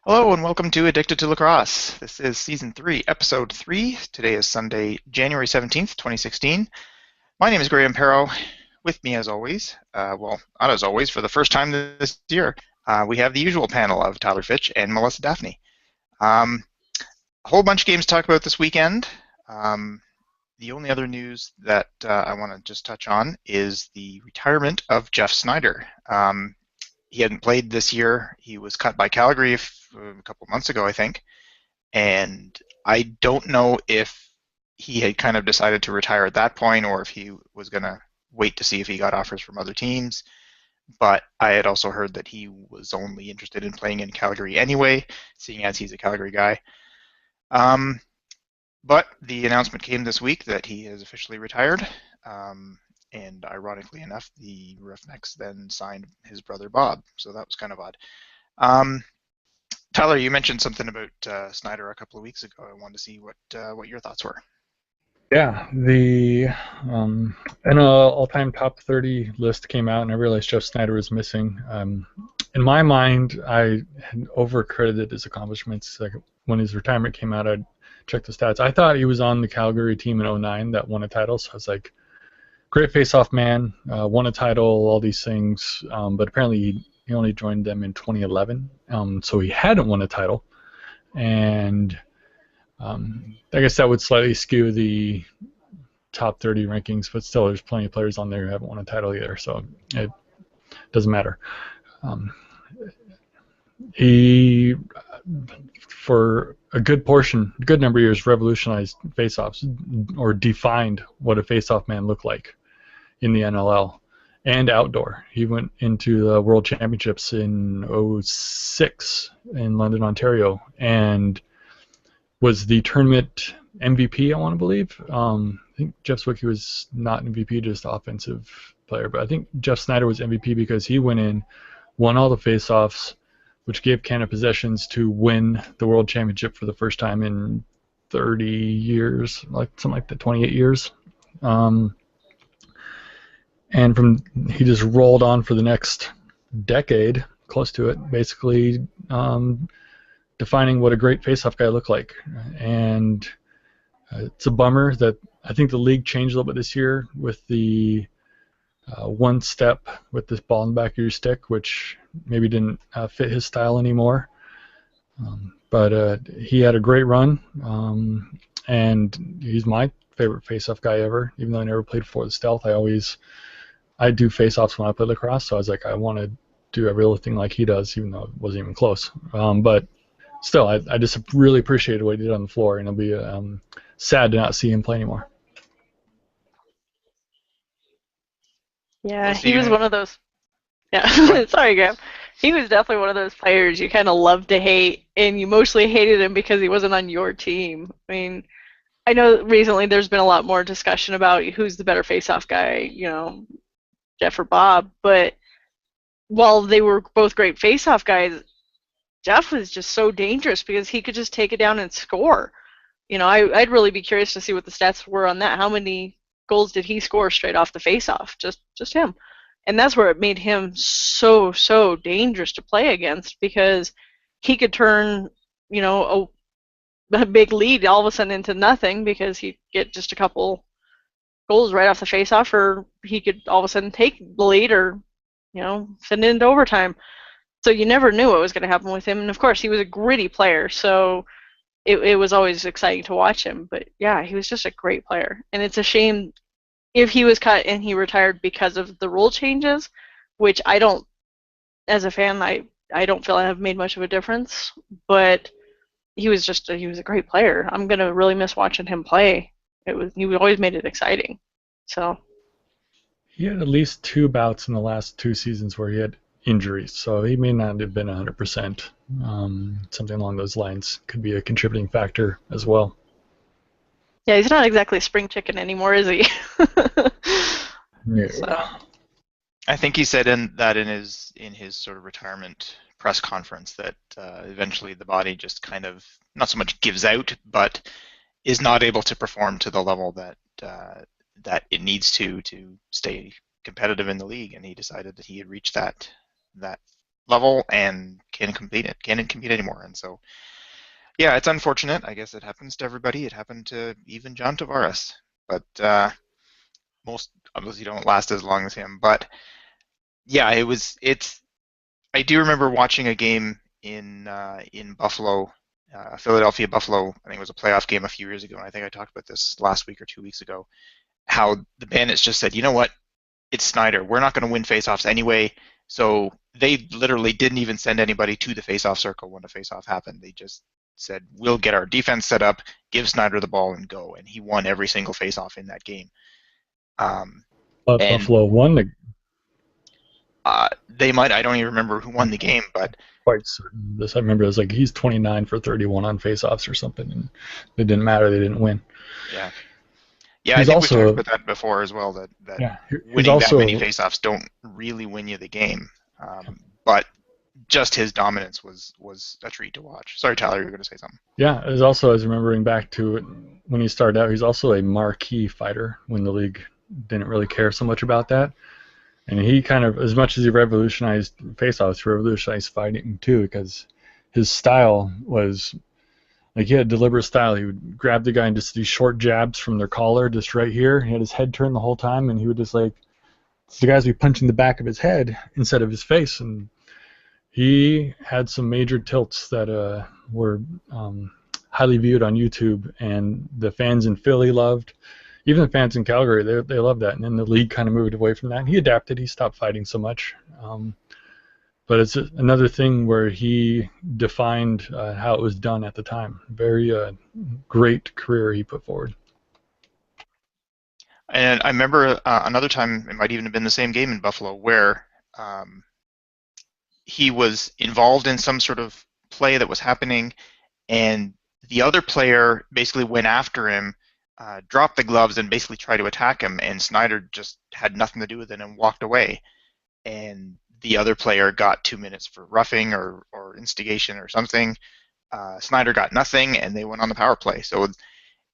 Hello and welcome to Addicted to Lacrosse. This is Season 3, Episode 3. Today is Sunday, January 17th, 2016. My name is Graham Perro. With me as always, not as always, for the first time this year, we have the usual panel of Tyler Fitch and Melissa Daphne. A whole bunch of games to talk about this weekend. The only other news that I want to just touch on is the retirement of Geoff Snider. He hadn't played this year. He was cut by Calgary a couple months ago, I think. And I don't know if he had kind of decided to retire at that point or if he was going to wait to see if he got offers from other teams. But I had also heard that he was only interested in playing in Calgary anyway, seeing as he's a Calgary guy. But the announcement came this week that he has officially retired. And ironically enough, the Roughnecks then signed his brother Bob, so that was kind of odd. Tyler, you mentioned something about Snider a couple of weeks ago. I wanted to see what your thoughts were. Yeah, the NL all-time top 30 list came out, and I realized Geoff Snider was missing. In my mind, I had overcredited his accomplishments. Like when his retirement came out, I checked the stats. I thought he was on the Calgary team in '09 that won a title, so I was like, great face-off man, won a title, all these things, but apparently he only joined them in 2011, so he hadn't won a title, and I guess that would slightly skew the top 30 rankings, but still there's plenty of players on there who haven't won a title either, so it doesn't matter. He, for a good number of years, revolutionized face-offs, or defined what a face-off man looked like in the NLL and outdoor. He went into the World Championships in '06 in London, Ontario, and was the tournament MVP, I want to believe. I think Jeff Zwicky was not MVP, just offensive player, but I think Geoff Snider was MVP because he went in, won all the face-offs, which gave Canada possessions to win the World Championship for the first time in 30 years, like something like that, 28 years. And he just rolled on for the next decade, close to it, basically defining what a great face-off guy looked like. And it's a bummer that I think the league changed a little bit this year with the one step with this ball in the back of your stick, which maybe didn't fit his style anymore. But he had a great run, and he's my favorite face-off guy ever, even though I never played for the Stealth. I do face-offs when I play lacrosse, so I was like, I want to do everything like he does, even though it wasn't even close. But still, I just really appreciated what he did on the floor, and it'll be sad to not see him play anymore. Yeah, he was one of those. Yeah, sorry, Graham. He was definitely one of those players you kind of love to hate, and you mostly hated him because he wasn't on your team. I mean, I know recently there's been a lot more discussion about who's the better face-off guy, Jeff or Bob, but while they were both great face-off guys, Jeff was just so dangerous because he could just take it down and score. I'd really be curious to see what the stats were on that. How many goals did he score straight off the face-off? Just him. And that's where it made him so dangerous to play against, because he could turn, a big lead all of a sudden into nothing because he'd get just a couple goals right off the face-off, or he could all of a sudden take the lead or, send it into overtime. So you never knew what was going to happen with him. And of course, he was a gritty player, so it was always exciting to watch him. But yeah, he was just a great player. And it's a shame if he was cut and he retired because of the rule changes, which I don't, as a fan, I don't feel I have made much of a difference. But he was a great player. I'm going to really miss watching him play. He always made it exciting. So he had at least 2 bouts in the last 2 seasons where he had injuries, so he may not have been 100%. Something along those lines could be a contributing factor as well. Yeah, he's not exactly a spring chicken anymore, is he? No. So. I think he said in his sort of retirement press conference that eventually the body just kind of not so much gives out, but is not able to perform to the level that it needs to stay competitive in the league, and he decided that he had reached that level and can't compete anymore. And so, yeah, it's unfortunate. I guess it happens to everybody. It happened to even John Tavares, but most obviously don't last as long as him. But yeah, it's. I do remember watching a game in Buffalo, Philadelphia Buffalo. I think it was a playoff game a few years ago, and I think I talked about this last week or 2 weeks ago. How the Bandits just said, you know what, it's Snider. We're not going to win faceoffs anyway. So they literally didn't even send anybody to the faceoff circle when a faceoff happened. They just said, we'll get our defense set up, give Snider the ball, and go. And he won every single faceoff in that game. But And Buffalo won the they might, I don't even remember who won the game, but quite certain. This I remember it was like he's 29 for 31 on faceoffs or something, and it didn't matter. They didn't win. yeah. Yeah, I He's think we've talked also about that before as well, that yeah. He's winning that many also faceoffs don't really win you the game. But just his dominance was a treat to watch. Sorry, Tyler, you were going to say something. yeah. Is also I was remembering back to it when he started out. He's also a marquee fighter when the league didn't really care so much about that. And he kind of, as much as he revolutionized faceoffs, he revolutionized fighting too, because his style was like he had a deliberate style. He would grab the guy and just these short jabs from their collar, just right here. He had his head turned the whole time, and he would just like the guys would be punching the back of his head instead of his face. And he had some major tilts that were highly viewed on YouTube, and the fans in Philly loved. Even the fans in Calgary, they loved that. And then the league kind of moved away from that. And he adapted. He stopped fighting so much. But it's another thing where he defined how it was done at the time. Very great career he put forward. And I remember another time, it might even have been the same game in Buffalo, where he was involved in some sort of play that was happening, and the other player basically went after him, dropped the gloves, and basically tried to attack him, and Snider just had nothing to do with it and walked away. And the other player got 2 minutes for roughing or instigation or something. Snider got nothing, and they went on the power play. So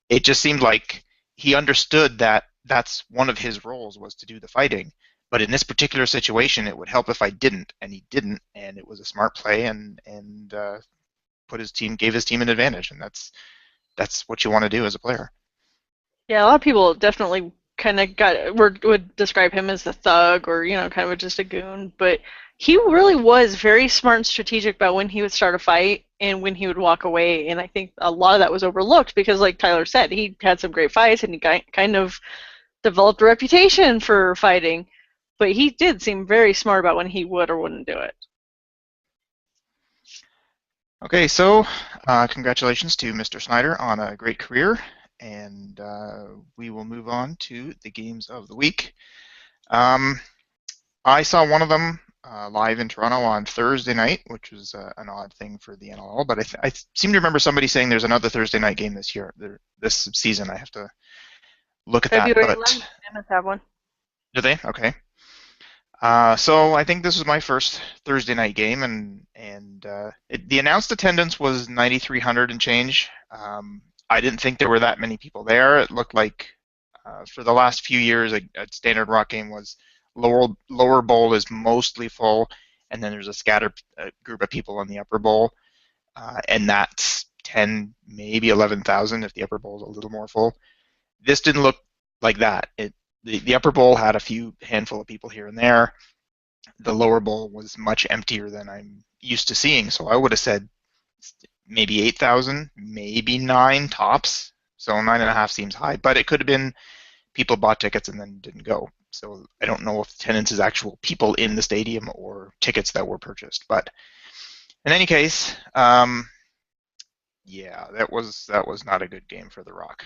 it just seemed like he understood that that's one of his roles, was to do the fighting. But in this particular situation, it would help if I didn't, and he didn't, and it was a smart play, and gave his team an advantage, and that's what you want to do as a player. Yeah, a lot of people definitely kind of would describe him as a thug or kind of just a goon, but he really was very smart and strategic about when he would start a fight and when he would walk away. And I think a lot of that was overlooked because, like Tyler said, he had some great fights and he kind of developed a reputation for fighting, but he did seem very smart about when he would or wouldn't do it. Okay, so congratulations to Mr. Snider on a great career, and we will move on to the games of the week. I saw one of them live in Toronto on Thursday night, which was an odd thing for the NLL, but I seem to remember somebody saying there's another Thursday night game this year, this season. I have to look at February that. 11th, they must have one. Do they? Okay. So I think this was my first Thursday night game, and the announced attendance was 9,300 and change. I didn't think there were that many people there. It looked like for the last few years, a standard rock game was lower bowl is mostly full, and then there's a scattered group of people on the upper bowl, and that's 10, maybe 11,000 if the upper bowl is a little more full. This didn't look like that. The upper bowl had a few handful of people here and there. The lower bowl was much emptier than I'm used to seeing, so I would have said maybe 8,000, maybe 9 tops. So 9.5 seems high, but it could have been people bought tickets and then didn't go. So I don't know if attendance is actual people in the stadium or tickets that were purchased. But in any case, yeah, that was not a good game for the Rock.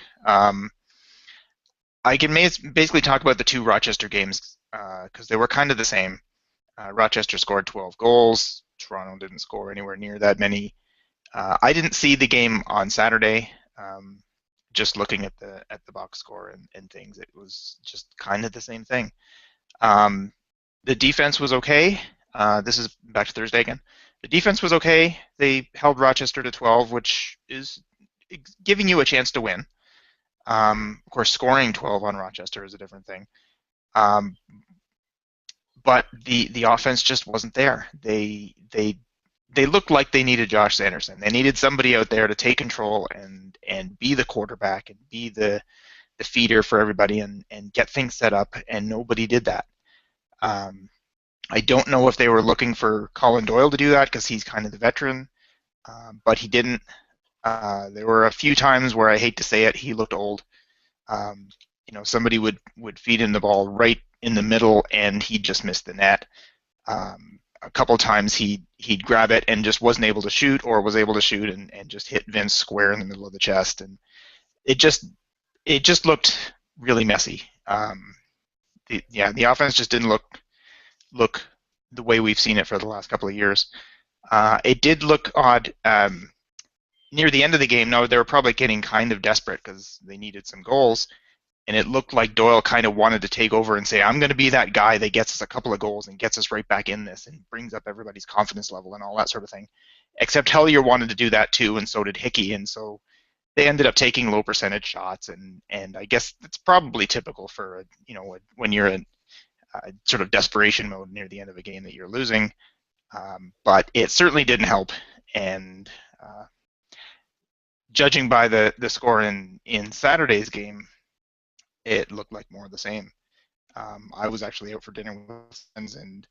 I can basically talk about the two Rochester games because they were kind of the same. Rochester scored 12 goals. Toronto didn't score anywhere near that many. I didn't see the game on Saturday. Just looking at the box score and things, it was just kind of the same thing. The defense was okay. This is back to Thursday again. The defense was okay. They held Rochester to 12, which is giving you a chance to win. Of course, scoring 12 on Rochester is a different thing. But the offense just wasn't there. They they looked like they needed Josh Sanderson. They needed somebody out there to take control and be the quarterback and be the feeder for everybody and get things set up, and nobody did that. I don't know if they were looking for Colin Doyle to do that because he's kind of the veteran, but he didn't. There were a few times where I hate to say it, he looked old. Somebody would feed him the ball right in the middle, and he'd just miss the net. A couple times he'd grab it and just wasn't able to shoot, or was able to shoot and just hit Vince square in the middle of the chest, and it just looked really messy. The offense just didn't look the way we've seen it for the last couple of years. It did look odd near the end of the game. No, they were probably getting kind of desperate because they needed some goals, and it looked like Doyle kind of wanted to take over and say, I'm going to be that guy that gets us a couple of goals and gets us right back in this and brings up everybody's confidence level and all that sort of thing. Except Hellier wanted to do that too, and so did Hickey, and so they ended up taking low percentage shots, and I guess it's probably typical for when you're in sort of desperation mode near the end of a game that you're losing, but it certainly didn't help, and judging by the score in Saturday's game, it looked like more of the same. I was actually out for dinner with friends, and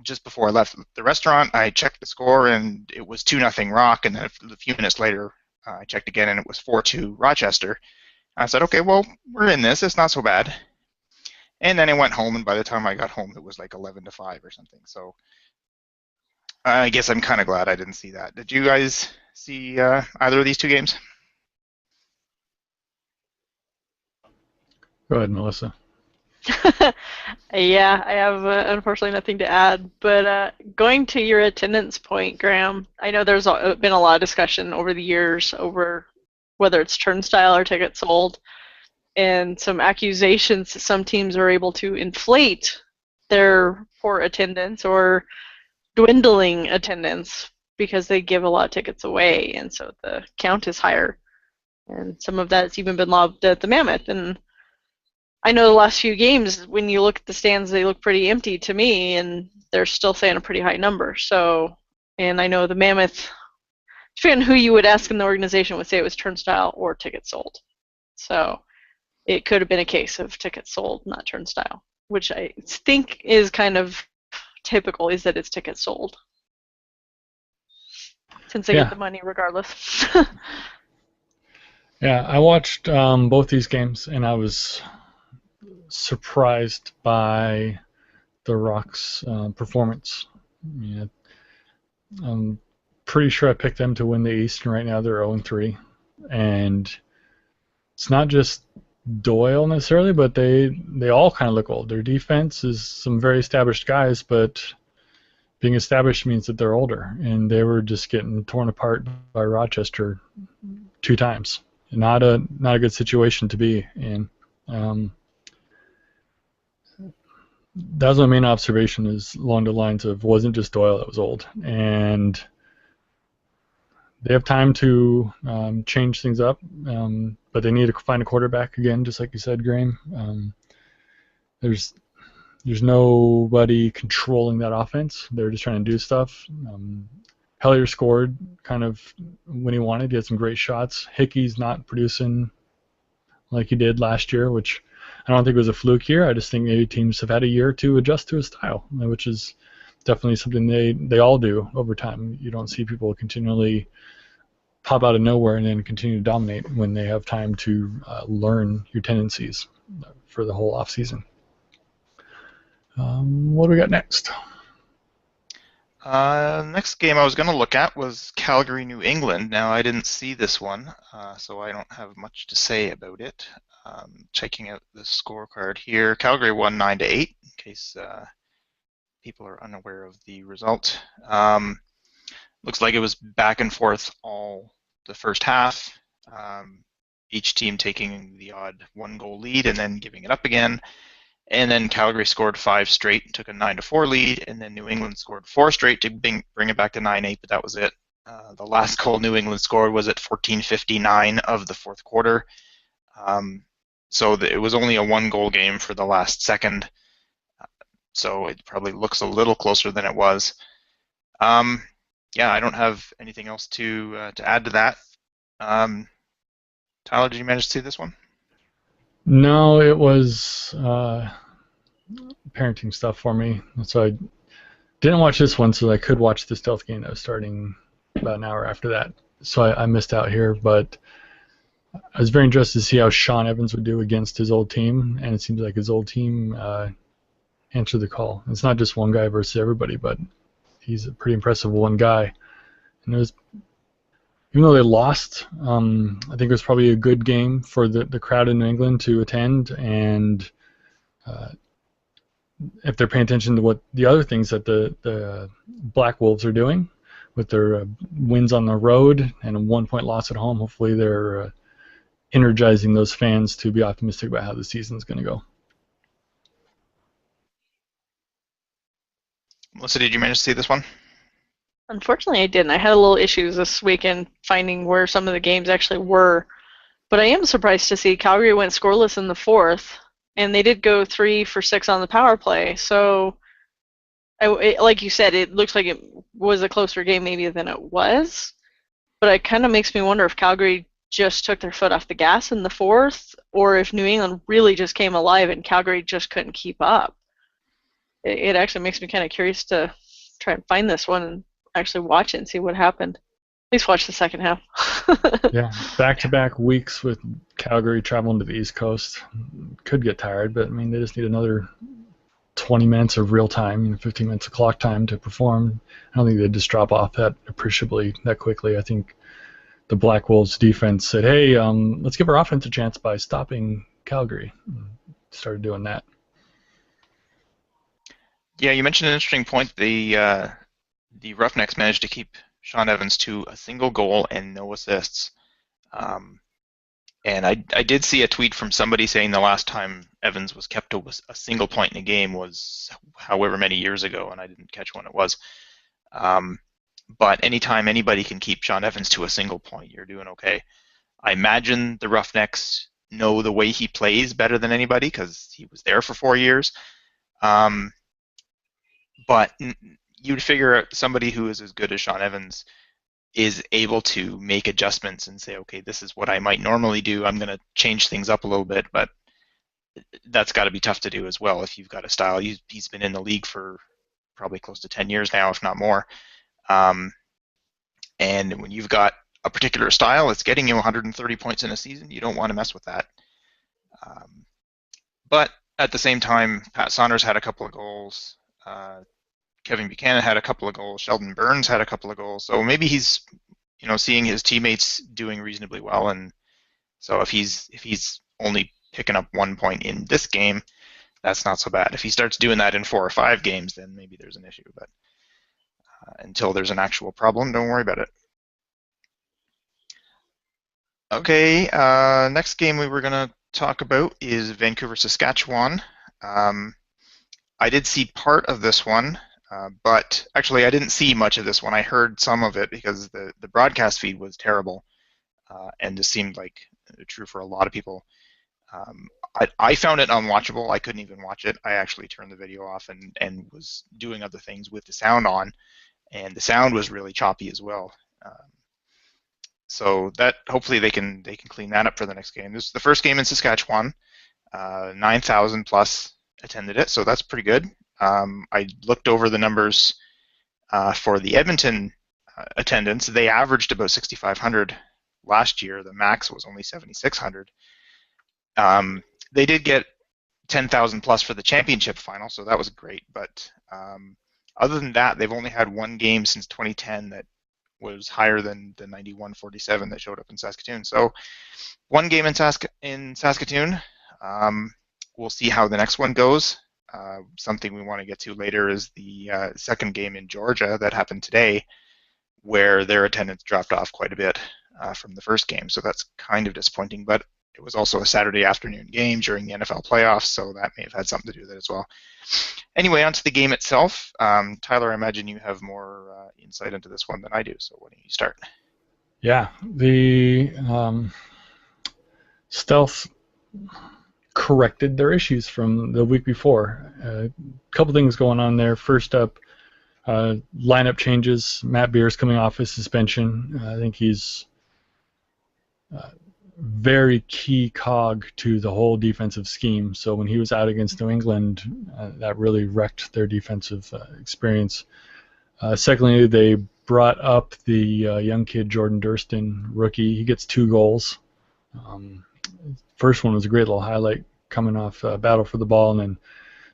just before I left the restaurant, I checked the score, and it was 2-0 Rock, and then a few minutes later, I checked again, and it was 4-2 Rochester. I said, okay, well, we're in this. It's not so bad. And then I went home, and by the time I got home, it was like 11-5 or something. So I guess I'm kind of glad I didn't see that. Did you guys see either of these two games? Go ahead, Melissa. Yeah, I have unfortunately nothing to add. But going to your attendance point, Graham, I know there's been a lot of discussion over the years over whether it's turnstile or tickets sold, and some accusations that some teams are able to inflate their poor attendance or dwindling attendance because they give a lot of tickets away, and so the count is higher. And some of that's even been lobbed at the Mammoth. And I know the last few games, when you look at the stands, they look pretty empty to me, and they're still saying a pretty high number. So, and I know the Mammoth, depending on who you would ask in the organization, would say it was turnstile or tickets sold. So it could have been a case of tickets sold, not turnstile, which I think is kind of typical, is that it's tickets sold, since they get the money regardless. Yeah, I watched both these games, and I was surprised by the Rock's performance. I'm pretty sure I picked them to win the East, and right now they're 0-3. And it's not just Doyle necessarily, but they all kind of look old. Their defense is some very established guys, but being established means that they're older, and they were just getting torn apart by Rochester 2 times. Not a good situation to be in. That was my main observation, is along the lines of, wasn't just Doyle that was old, and they have time to change things up, but they need to find a quarterback again, just like you said, Graham. There's nobody controlling that offense. They're just trying to do stuff. Hellier scored kind of when he wanted. He had some great shots. Hickey's not producing like he did last year, which I don't think was a fluke year. I just think maybe teams have had a year to adjust to his style, which is definitely something they all do over time. You don't see people continually pop out of nowhere and then continue to dominate when they have time to learn your tendencies for the whole off season. What do we got next? Next game I was going to look at was Calgary, New England. Now, I didn't see this one, so I don't have much to say about it. Checking out the scorecard here, Calgary won 9-8, in case people are unaware of the result. Looks like it was back and forth all the first half, each team taking the odd 1-goal lead and then giving it up again. And then Calgary scored 5 straight and took a 9-4 lead, and then New England scored 4 straight to bring it back to 9-8, but that was it. The last goal New England scored was at 14:59 of the fourth quarter. So it was only a 1-goal game for the last second, so it probably looks a little closer than it was. yeah, I don't have anything else to add to that. Um, Tyler, did you manage to see this one? No, it was parenting stuff for me, so I didn't watch this one, so I could watch the stealth game that was starting about an hour after that. So I missed out here, but I was very interested to see how Sean Evans would do against his old team, and it seems like his old team answered the call. It's not just one guy versus everybody, but he's a pretty impressive one guy. And it was, even though they lost, I think it was probably a good game for the crowd in New England to attend, and if they're paying attention to what the other things that the Black Wolves are doing with their wins on the road and a 1-point loss at home, hopefully they're energizing those fans to be optimistic about how the season's going to go. Melissa, did you manage to see this one? Unfortunately, I didn't. I had a little issues this weekend finding where some of the games actually were. But I am surprised to see Calgary went scoreless in the fourth, and they did go 3 for 6 on the power play. So, like you said, it looks like it was a closer game maybe than it was. But it kind of makes me wonder if Calgary just took their foot off the gas in the fourth, or if New England really just came alive and Calgary just couldn't keep up. It actually makes me kind of curious to try and find this one and actually watch it and see what happened. At least watch the second half. Yeah, back-to-back weeks with Calgary traveling to the East Coast. Could get tired, but I mean, they just need another 20 minutes of real time, 15 minutes of clock time to perform. I don't think they'd just drop off that appreciably that quickly. I think the Black Wolves defense said, hey, let's give our offense a chance by stopping Calgary. Started doing that. Yeah, you mentioned an interesting point. The Roughnecks managed to keep Sean Evans to a single goal and no assists. And I did see a tweet from somebody saying the last time Evans was kept to a single point in a game was however many years ago, and I didn't catch when it was. But anytime anybody can keep Sean Evans to a single point, you're doing okay. I imagine the Roughnecks know the way he plays better than anybody because he was there for 4 years. But you'd figure somebody who is as good as Sean Evans is able to make adjustments and say, okay, this is what I might normally do. I'm going to change things up a little bit, but that's got to be tough to do as well if you've got a style. He's been in the league for probably close to 10 years now, if not more. And when you've got a particular style, it's getting you 130 points in a season. You don't want to mess with that. But at the same time, Pat Saunders had a couple of goals. Kevin Buchanan had a couple of goals. Sheldon Burns had a couple of goals. So maybe he's, seeing his teammates doing reasonably well, and so if he's only picking up 1 point in this game, that's not so bad. If he starts doing that in 4 or 5 games, then maybe there's an issue. But until there's an actual problem, don't worry about it. Okay, next game we were going to talk about is Vancouver, Saskatchewan. I did see part of this one. But actually, I didn't see much of this one. I heard some of it because the broadcast feed was terrible, and this seemed like true for a lot of people. I found it unwatchable. I couldn't even watch it. I actually turned the video off and was doing other things with the sound on, and the sound was really choppy as well. So that hopefully they can clean that up for the next game. This is the first game in Saskatchewan. 9,000 plus attended it, so that's pretty good. I looked over the numbers for the Edmonton attendance. They averaged about 6,500 last year. The max was only 7,600. They did get 10,000 plus for the championship final, so that was great. But other than that, they've only had one game since 2010 that was higher than the 91-47 that showed up in Saskatoon. So one game in Saskatoon. We'll see how the next one goes. Something we want to get to later is the second game in Georgia that happened today, where their attendance dropped off quite a bit from the first game. So that's kind of disappointing, but it was also a Saturday afternoon game during the NFL playoffs, so that may have had something to do with it as well. Anyway, on to the game itself. Tyler, I imagine you have more insight into this one than I do, so why don't you start? Yeah, the Stealth corrected their issues from the week before. A couple things going on there. First up, Lineup changes. Matt Beer's coming off his suspension. I think he's very key cog to the whole defensive scheme. So when he was out against New England, that really wrecked their defensive experience. Secondly, they brought up the young kid Jordan Durston, rookie. He gets 2 goals. First one was a great little highlight, coming off a battle for the ball and then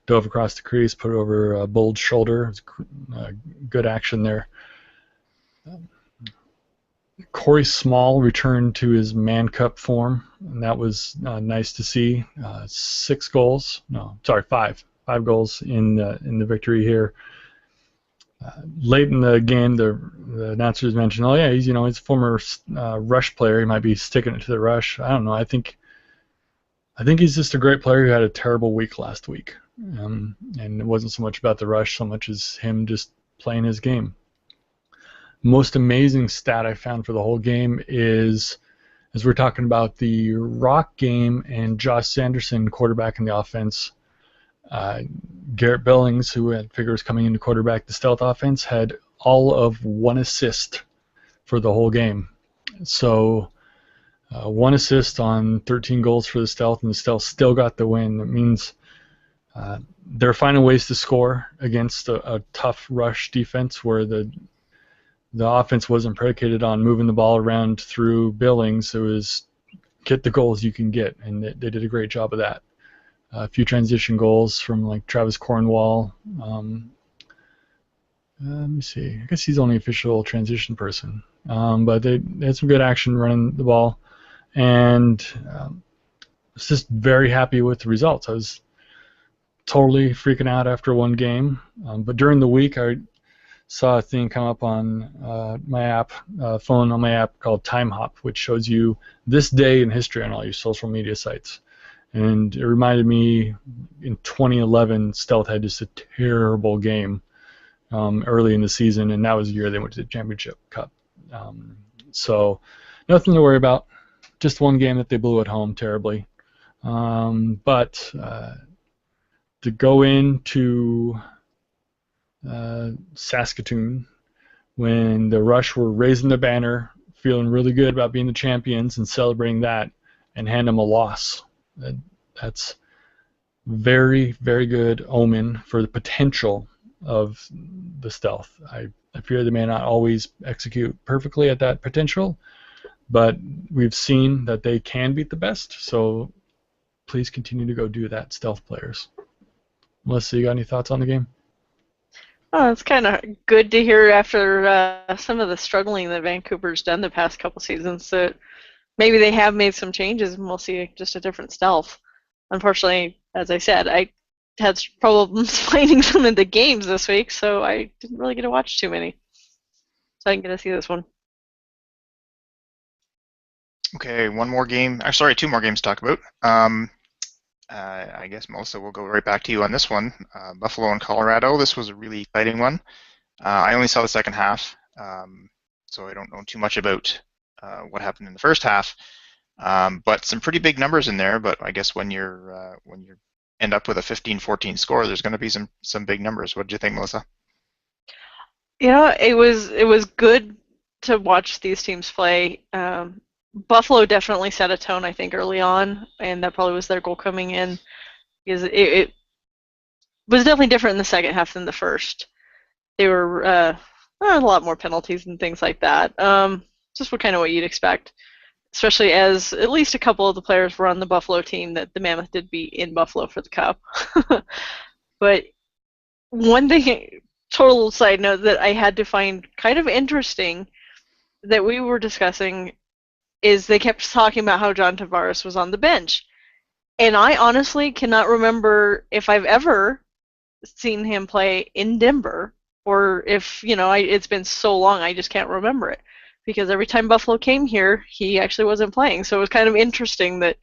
dove across the crease, put it over Bulld's shoulder. It was good action there. Corey Small returned to his Man Cup form, and that was nice to see. 5 goals in the victory here. Late in the game, the announcers mentioned, "Oh yeah, he's a former Rush player. He might be sticking it to the Rush." I don't know. I think he's just a great player who had a terrible week last week, and it wasn't so much about the Rush, so much as him just playing his game. Most amazing stat I found for the whole game is, as we're talking about the Rock game and Josh Sanderson quarterbacking the offense, Garrett Billings, who had figures coming into quarterback the Stealth offense, had all of 1 assist for the whole game. So 1 assist on 13 goals for the Stealth, and the Stealth still got the win. That means they're finding ways to score against a tough Rush defense where the offense wasn't predicated on moving the ball around through Billings. It was get the goals you can get, and they did a great job of that. A few transition goals from like Travis Cornwall. Let me see. I guess he's the only official transition person. But they had some good action running the ball, and I was just very happy with the results. I was totally freaking out after one game, but during the week I saw a thing come up on my app, phone on my app called Time Hop, which shows you this day in history on all your social media sites. And it reminded me in 2011, Stealth had just a terrible game early in the season, and that was the year they went to the Championship Cup. So nothing to worry about. Just one game that they blew at home terribly. But to go into Saskatoon when the Rush were raising the banner, feeling really good about being the champions and celebrating that, and hand them a loss. That's very, very good omen for the potential of the Stealth. I fear they may not always execute perfectly at that potential, but we've seen that they can beat the best, so please continue to go do that, Stealth players. Melissa, you got any thoughts on the game? Oh, it's kind of good to hear after some of the struggling that Vancouver's done the past couple seasons that maybe they have made some changes and we'll see just a different Stealth. Unfortunately, as I said, I had problems finding some of the games this week, so I didn't really get to watch too many. So I didn't get to see this one. Okay, two more games to talk about. I guess, Melissa, we'll go right back to you on this one. Buffalo and Colorado. This was a really exciting one. I only saw the second half, so I don't know too much about what happened in the first half. But some pretty big numbers in there. But I guess when you end up with a 15-14 score, there's going to be some big numbers. What did you think, Melissa? It was good to watch these teams play. Buffalo definitely set a tone, I think, early on, and that probably was their goal coming in, because it was definitely different in the second half than the first. They were a lot more penalties and things like that. Just kind of what you'd expect, especially as at least a couple of the players were on the Buffalo team that the Mammoth did be in Buffalo for the Cup. But one thing, total side note, that I had to find kind of interesting that we were discussing is they kept talking about how John Tavares was on the bench. And I honestly cannot remember if I've ever seen him play in Denver, or if, it's been so long I just can't remember it. Because every time Buffalo came here, he actually wasn't playing. So it was kind of interesting that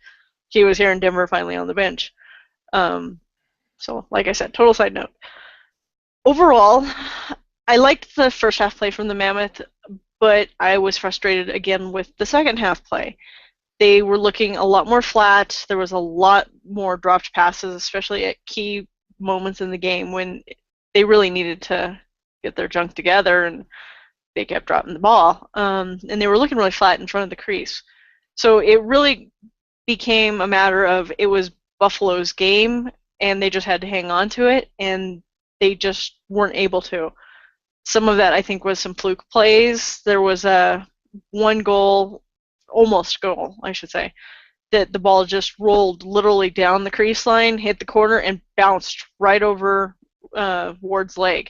he was here in Denver finally on the bench. So, like I said, total side note. Overall, I liked the first half play from the Mammoth, but I was frustrated again with the second half play. They were looking a lot more flat. There was a lot more dropped passes, especially at key moments in the game when they really needed to get their junk together, and they kept dropping the ball. And they were looking really flat in front of the crease. So it really became a matter of it was Buffalo's game, and they just had to hang on to it, and they just weren't able to. Some of that, I think, was some fluke plays. There was a one goal, almost goal, I should say, that the ball just rolled literally down the crease line, hit the corner, and bounced right over Ward's leg.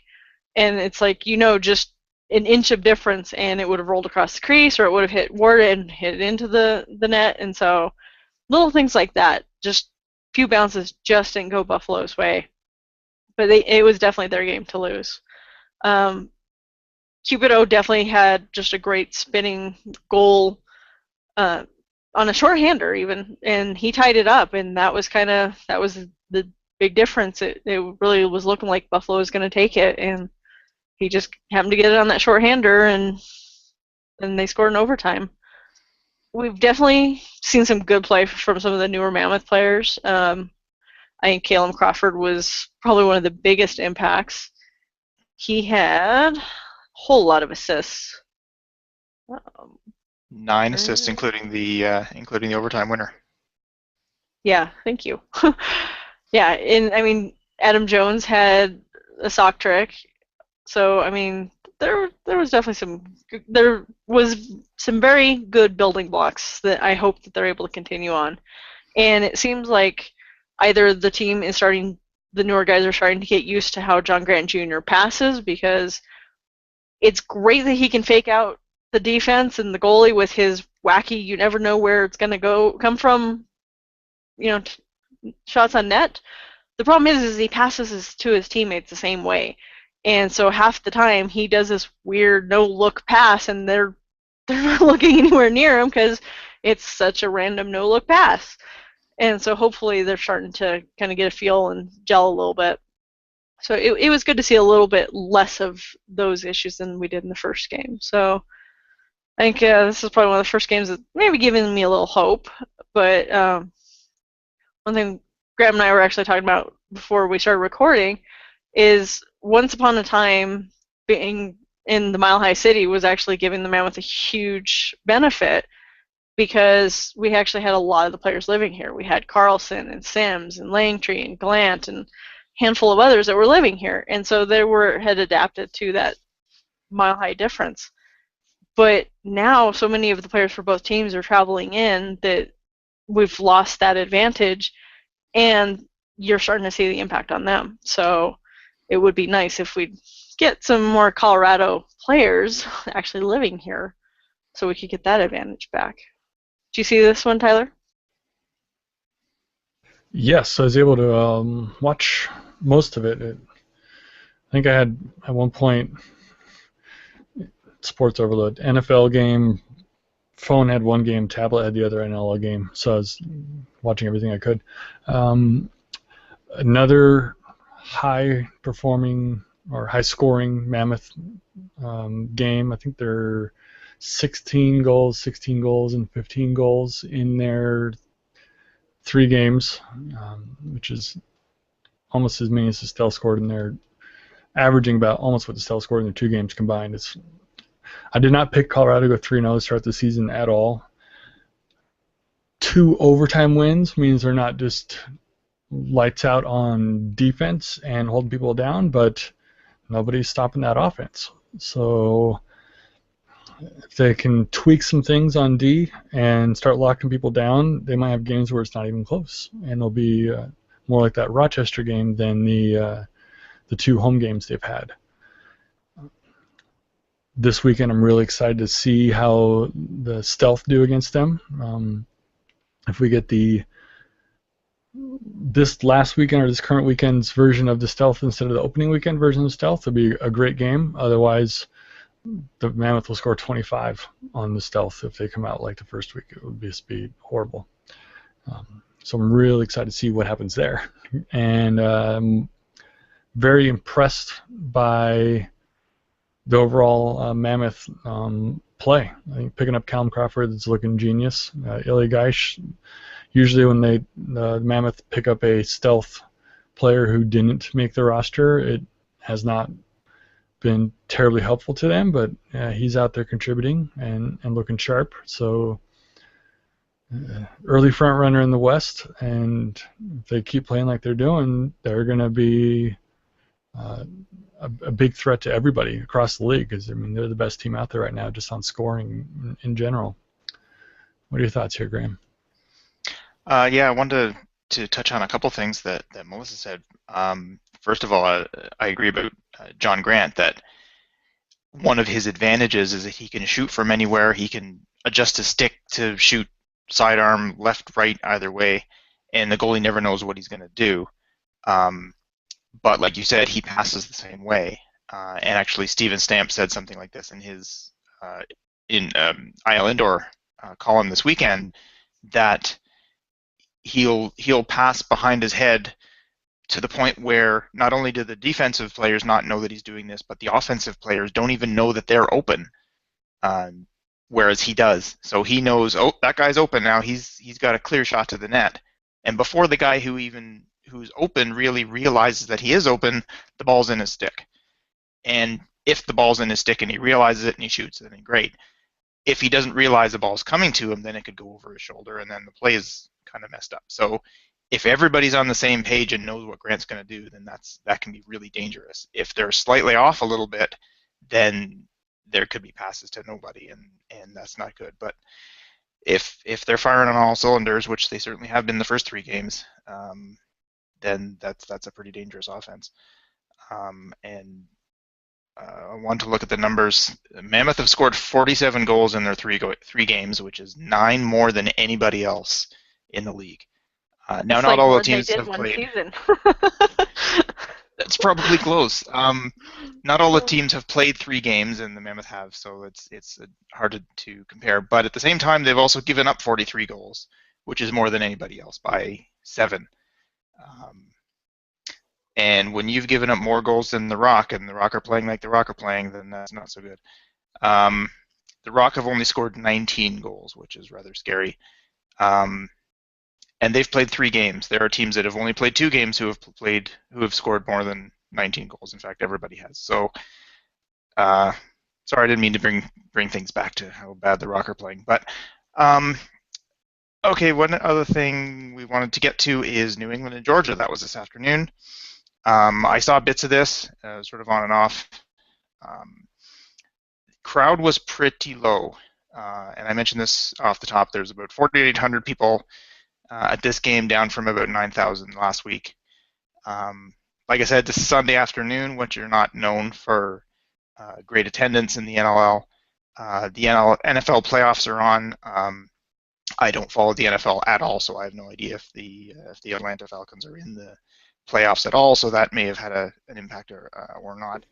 And it's like, just an inch of difference, and it would have rolled across the crease, or it would have hit Ward and hit into the net. And so little things like that, just few bounces just didn't go Buffalo's way. But it was definitely their game to lose. Cupido definitely had just a great spinning goal on a shorthander even, and he tied it up, and that was the big difference. It really was looking like Buffalo was going to take it, and he just happened to get it on that shorthander, and they scored in overtime. We've definitely seen some good play from some of the newer Mammoth players. I think Caleb Crawford was probably one of the biggest impacts. He had a whole lot of assists. 9 assists, including the overtime winner. Yeah, thank you. Yeah, and I mean, Adam Jones had a sock trick, so I mean, there was definitely some very good building blocks that I hope that they're able to continue on. And it seems like either the team is the newer guys are starting to get used to how John Grant Jr. passes, because it's great that he can fake out the defense and the goalie with his wacky, you never know where it's going to come from, shots on net. The problem is he passes to his teammates the same way. And so half the time he does this weird no-look pass, and they're not looking anywhere near him because it's such a random no-look pass. And so hopefully they're starting to kind of get a feel and gel a little bit. So it was good to see a little bit less of those issues than we did in the first game. So I think this is probably one of the first games that maybe giving me a little hope. But one thing Graham and I were actually talking about before we started recording is once upon a time being in the Mile High City was actually giving the Mammoth a huge benefit, because we actually had a lot of the players living here. We had Carlson and Sims and Langtree and Glant and a handful of others that were living here, and so they had adapted to that Mile High difference. But now so many of the players for both teams are traveling in that we've lost that advantage, and you're starting to see the impact on them. So it would be nice if we'd get some more Colorado players actually living here so we could get that advantage back. Do you see this one, Tyler? Yes, I was able to watch most of it. I think I had, at one point, sports overload, NFL game, phone had one game, tablet had the other NLL game, so I was watching everything I could. Another high-performing or high-scoring Mammoth game. I think they're 16 goals, and 15 goals in their 3 games, which is almost as many as the Stell scored in their, averaging about almost what the Stell scored in their 2 games combined. I did not pick Colorado to go 3-0 to start the season at all. 2 overtime wins means they're not just lights out on defense and holding people down, but nobody's stopping that offense. So if they can tweak some things on D and start locking people down, they might have games where it's not even close, and they'll be more like that Rochester game than the 2 home games they've had. This weekend, I'm really excited to see how the Stealth do against them. If we get this last weekend or this current weekend's version of the Stealth instead of the opening weekend version of the Stealth, it'll be a great game. Otherwise, the Mammoth will score 25 on the Stealth if they come out like the first week. It would just be horrible. So I'm really excited to see what happens there. And I'm very impressed by the overall Mammoth play. I think picking up Calum Crawford is looking genius. Ilya Geish, usually when the Mammoth pick up a Stealth player who didn't make the roster, it has not been terribly helpful to them, but he's out there contributing and looking sharp. So early front runner in the West, and if they keep playing like they're doing, they're going to be a big threat to everybody across the league, because I mean they're the best team out there right now, just on scoring in general. What are your thoughts here, Graham? Yeah, I wanted to touch on a couple things that Melissa said. First of all, I agree about John Grant, that one of his advantages is that he can shoot from anywhere. He can adjust his stick to shoot sidearm, left, right, either way, and the goalie never knows what he's going to do. But like you said, he passes the same way. And actually, Steven Stamp said something like this in his IL Indoor column this weekend, that he'll pass behind his head to the point where not only do the defensive players not know that he's doing this, but the offensive players don't even know that they're open, whereas he does. So he knows, oh, that guy's open now. He's got a clear shot to the net. And before the guy who's open really realizes that he is open, the ball's in his stick. And if the ball's in his stick and he realizes it and he shoots, then great. If he doesn't realize the ball's coming to him, then it could go over his shoulder, and then the play is kind of messed up. So if everybody's on the same page and knows what Grant's going to do, then that can be really dangerous. If they're slightly off a little bit, then there could be passes to nobody, and that's not good. But if they're firing on all cylinders, which they certainly have been the first 3 games, then that's a pretty dangerous offense. I want to look at the numbers. Mammoth have scored 47 goals in their 3 games, which is 9 more than anybody else in the league. Now, not all the teams have played. That's probably close. Not all the teams have played 3 games, and the Mammoth have, so it's hard to compare. But at the same time, they've also given up 43 goals, which is more than anybody else by 7. And when you've given up more goals than the Rock, and the Rock are playing like the Rock are playing, then that's not so good. The Rock have only scored 19 goals, which is rather scary. And they've played 3 games. There are teams that have only played 2 games who have scored more than 19 goals. In fact, everybody has. So, sorry, I didn't mean to bring things back to how bad the Rock are playing. But okay, one other thing we wanted to get to is New England and Georgia. That was this afternoon. I saw bits of this, sort of on and off. Crowd was pretty low, and I mentioned this off the top. There's about 4,800 people at this game, down from about 9,000 last week. Like I said, this is Sunday afternoon, which you're not known for great attendance in the NLL. The NFL playoffs are on. I don't follow the NFL at all, so I have no idea if the Atlanta Falcons are in the playoffs at all. So that may have had an impact or not.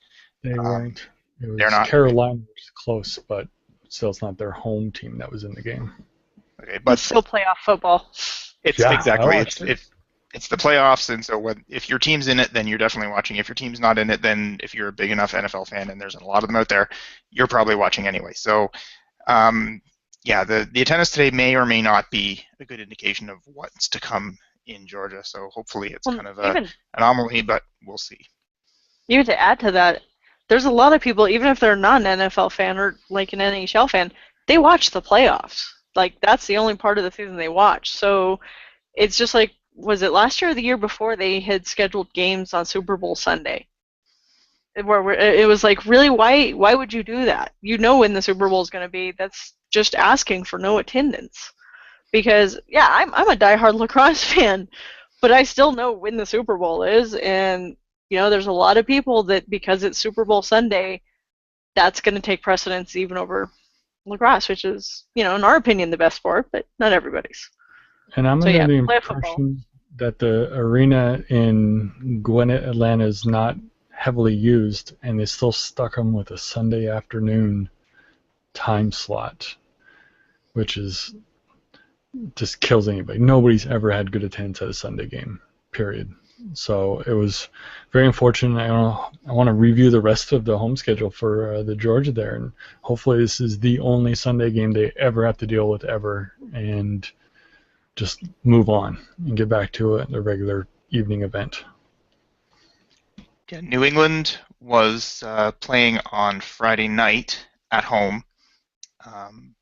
They weren't. They're not. Carolina was close, but still, it's not their home team that was in the game. Okay, but it's still playoff football. It's exactly it's the playoffs, and so if your team's in it, then you're definitely watching. If your team's not in it, then if you're a big enough NFL fan, and there's a lot of them out there, you're probably watching anyway. So, yeah, the attendance today may or may not be a good indication of what's to come in Georgia. So hopefully it's kind of an anomaly, but we'll see. Even to add to that, there's a lot of people, even if they're not an NFL fan or like an NHL fan, they watch the playoffs. Like, that's the only part of the season they watch. So it's just like, was it last year or the year before they had scheduled games on Super Bowl Sunday? Where it was like, really, why would you do that? You know when the Super Bowl is going to be. That's just asking for no attendance. Because, yeah, I'm a diehard lacrosse fan, but I still know when the Super Bowl is, and, you know, there's a lot of people that, because it's Super Bowl Sunday, that's going to take precedence even over lacrosse, which is, you know, in our opinion, the best sport, but not everybody's. And I'm under the impression that the arena in Gwinnett, Atlanta is not heavily used, and they still stuck them with a Sunday afternoon time slot, which is just kills anybody. Nobody's ever had good attendance at a Sunday game, period. So it was very unfortunate. I want to review the rest of the home schedule for the Georgia there, and hopefully this is the only Sunday game they ever have to deal with ever, and just move on and get back to a regular evening event. Yeah, New England was playing on Friday night at home,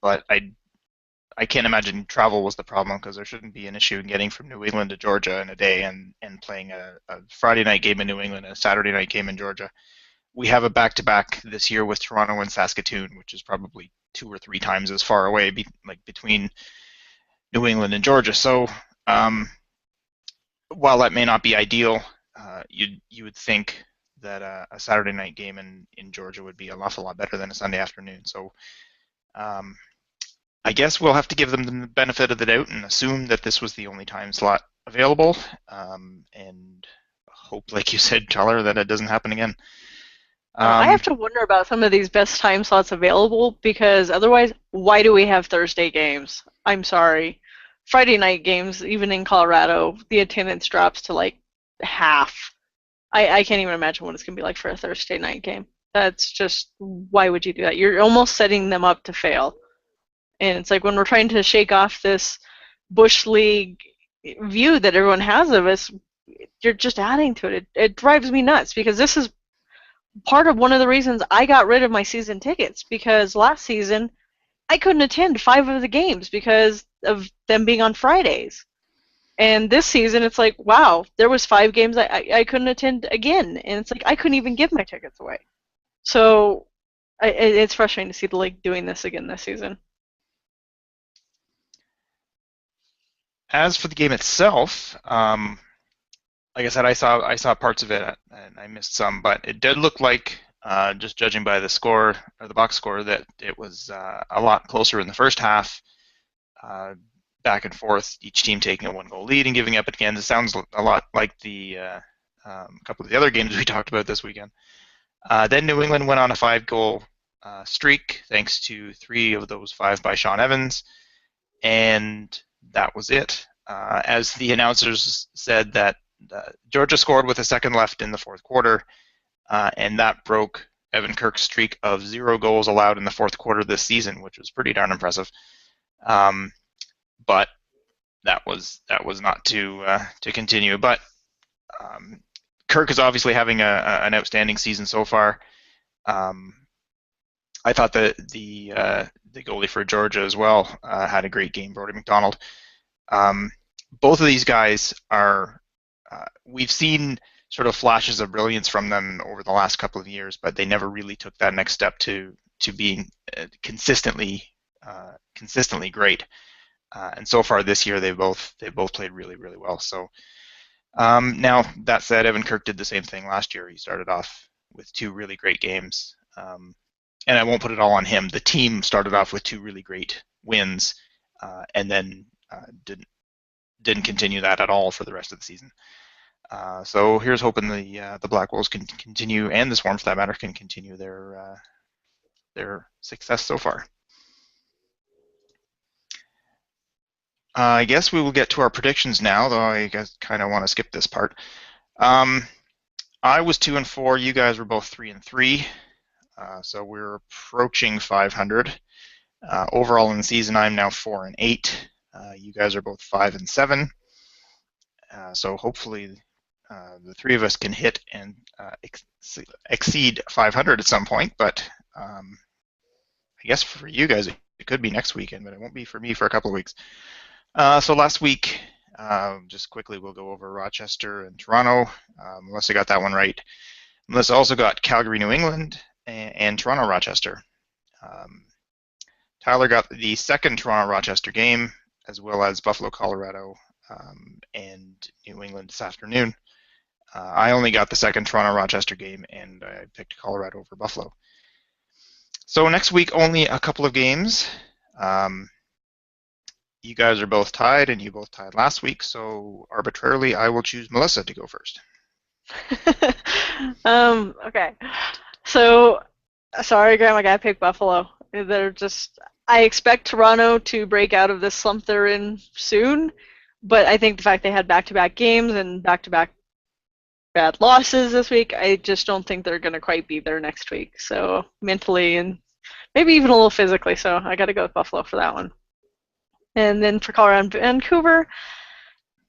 but I can't imagine travel was the problem because there shouldn't be an issue in getting from New England to Georgia in a day and playing a Friday night game in New England and a Saturday night game in Georgia. We have a back-to-back this year with Toronto and Saskatoon, which is probably 2 or 3 times as far away, between New England and Georgia. So while that may not be ideal, you would think that a Saturday night game in Georgia would be an awful lot better than a Sunday afternoon. So um, I guess we'll have to give them the benefit of the doubt and assume that this was the only time slot available, and hope, like you said, Tyler, that it doesn't happen again. I have to wonder about some of these best time slots available because otherwise, why do we have Thursday games? I'm sorry. Friday night games, even in Colorado, the attendance drops to like half. I can't even imagine what it's going to be like for a Thursday night game. That's just, why would you do that? You're almost setting them up to fail. And it's like when we're trying to shake off this Bush League view that everyone has of us, you're just adding to it. It drives me nuts because this is part of one of the reasons I got rid of my season tickets because last season I couldn't attend 5 of the games because of them being on Fridays. And this season it's like, wow, there was 5 games I couldn't attend again. And it's like I couldn't even give my tickets away. So it's frustrating to see the league doing this again this season. As for the game itself, like I said, I saw parts of it and I missed some, but it did look like, just judging by the score or the box score, that it was a lot closer in the first half, back and forth, each team taking a 1-goal lead and giving up again. It sounds a lot like the couple of the other games we talked about this weekend. Then New England went on a 5-goal streak, thanks to 3 of those 5 by Sean Evans, and that was it. As the announcers said, that Georgia scored with a second left in the fourth quarter, and that broke Evan Kirk's streak of 0 goals allowed in the fourth quarter this season, which was pretty darn impressive. But that was not to continue. But Kirk is obviously having an outstanding season so far. I thought that the goalie for Georgia as well had a great game, Brody McDonald. Both of these guys are, we've seen sort of flashes of brilliance from them over the last couple of years, but they never really took that next step to being consistently great. And so far this year, they've both played really, really well. So now that said, Evan Kirk did the same thing last year. He started off with 2 really great games, and I won't put it all on him. The team started off with 2 really great wins, and then didn't continue that at all for the rest of the season. So here's hoping the Black Wolves can continue, and the Swarm for that matter, can continue their success so far. I guess we will get to our predictions now, though I guess kind of want to skip this part. I was 2-4. You guys were both 3-3. So we're approaching 500. Overall in the season, I'm now 4-8. You guys are both 5-7. So hopefully the 3 of us can hit and exceed 500 at some point. But I guess for you guys, it could be next weekend, but it won't be for me for a couple of weeks. So last week, just quickly, we'll go over Rochester and Toronto. Melissa got that one right. Melissa also got Calgary, New England, and Toronto, Rochester. Tyler got the second Toronto-Rochester game, as well as Buffalo, Colorado, and New England this afternoon. I only got the second Toronto-Rochester game, and I picked Colorado over Buffalo. So next week, only a couple of games. You guys are both tied, and you both tied last week, so arbitrarily, I will choose Melissa to go first. Okay. So, sorry, Graham, I gotta pick Buffalo. I expect Toronto to break out of this slump they're in soon, but I think the fact they had back-to-back games and back-to-back bad losses this week, I just don't think they're gonna quite be there next week. So, mentally and maybe even a little physically, so I gotta go with Buffalo for that one. And then for Colorado and Vancouver,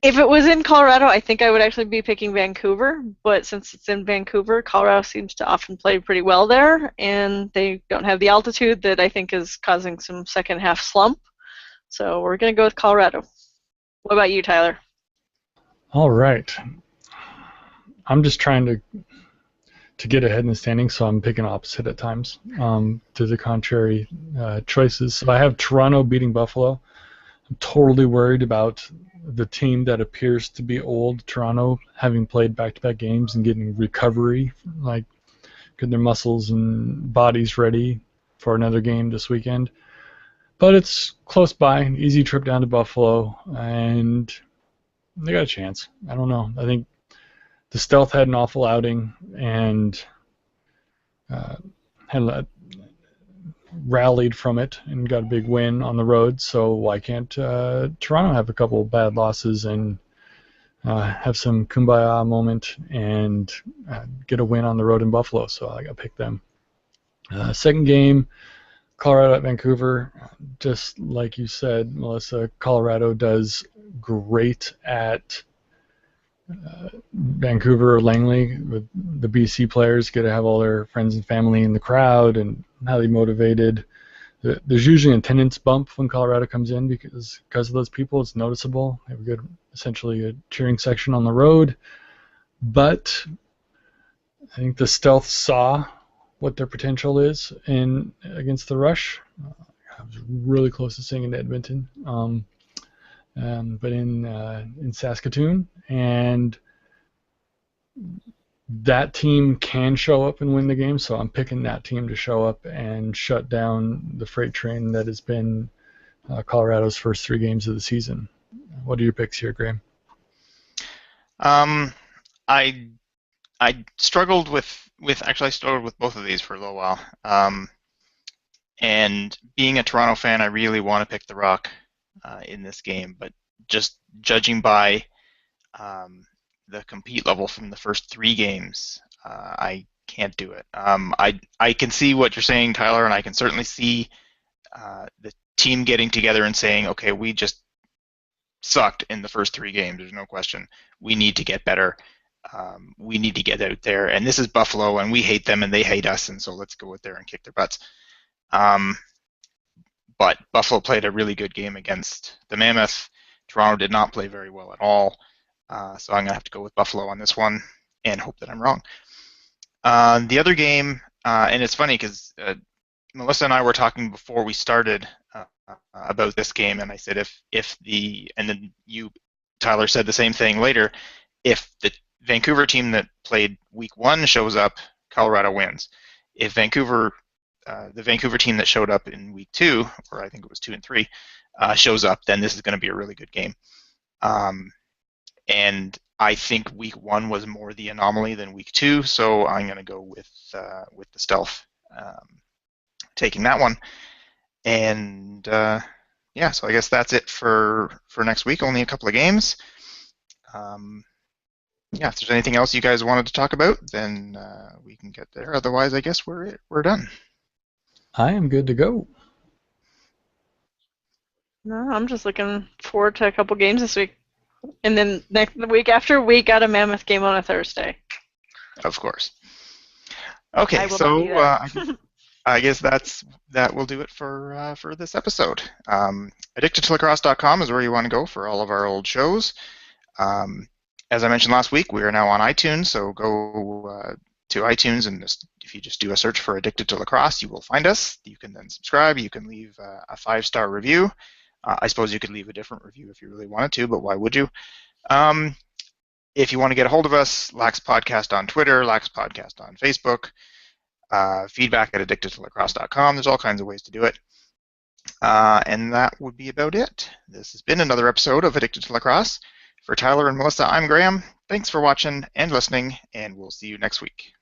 If it was in Colorado, I think I would actually be picking Vancouver, but since it's in Vancouver, Colorado seems to often play pretty well there, and they don't have the altitude that I think is causing some second half slump. So we're going to go with Colorado. What about you, Tyler? All right. I'm just trying to get ahead in the standings, so I'm picking opposite at times to the contrary choices. So I have Toronto beating Buffalo. I'm totally worried about the team that appears to be old, Toronto, having played back-to-back games and getting recovery, like getting their muscles and bodies ready for another game this weekend. But it's close by, an easy trip down to Buffalo, and they got a chance. I don't know. I think the Stealth had an awful outing and had rallied from it and got a big win on the road. So why can't Toronto have a couple of bad losses and have some kumbaya moment and get a win on the road in Buffalo? So I got to pick them. Second game, Colorado at Vancouver. Just like you said, Melissa, Colorado does great at Vancouver or Langley. With the BC players, get to have all their friends and family in the crowd and highly motivated. There's usually an attendance bump when Colorado comes in because of those people. It's noticeable. They have a good, essentially a cheering section on the road. But I think the Stealth saw what their potential is in against the Rush. I was really close to seeing in Edmonton, but in Saskatoon, and that team can show up and win the game. So I'm picking that team to show up and shut down the freight train that has been Colorado's first 3 games of the season. What are your picks here, Graham? I struggled with actually I struggled with both of these for a little while. And being a Toronto fan, I really want to pick the Rock in this game, but just judging by the compete level from the first 3 games, I can't do it. I can see what you're saying, Tyler, and I can certainly see the team getting together and saying, okay, we just sucked in the first 3 games. There's no question. We need to get better. We need to get out there, and this is Buffalo, and we hate them, and they hate us, and so let's go out there and kick their butts. But Buffalo played a really good game against the Mammoth. Toronto did not play very well at all, so I'm going to have to go with Buffalo on this one and hope that I'm wrong. The other game, and it's funny because Melissa and I were talking before we started about this game, and I said and then you, Tyler, said the same thing later. If the Vancouver team that played week 1 shows up, Colorado wins. If the Vancouver team that showed up in week 2, or I think it was 2 and 3, shows up, then this is going to be a really good game. And I think week 1 was more the anomaly than week 2, so I'm going to go with the Stealth, taking that one. And yeah, so I guess that's it for next week. Only a couple of games. Yeah, if there's anything else you guys wanted to talk about, then we can get there. Otherwise, I guess we're done. I am good to go. No, I'm just looking forward to a couple games this week. And then the week after, we got a Mammoth game on a Thursday. Of course. Okay, so I guess that will do it for this episode. AddictedToLacrosse.com is where you want to go for all of our old shows. As I mentioned last week, we are now on iTunes, so go to iTunes, and if you just do a search for Addicted to Lacrosse, you will find us. You can then subscribe. You can leave a 5-star review. I suppose you could leave a different review if you really wanted to, but why would you? If you want to get a hold of us, Lax Podcast on Twitter, Lax Podcast on Facebook, feedback at addictedtolacrosse.com. There's all kinds of ways to do it. And that would be about it. This has been another episode of Addicted to Lacrosse. For Tyler and Melissa, I'm Graham. Thanks for watching and listening, and we'll see you next week.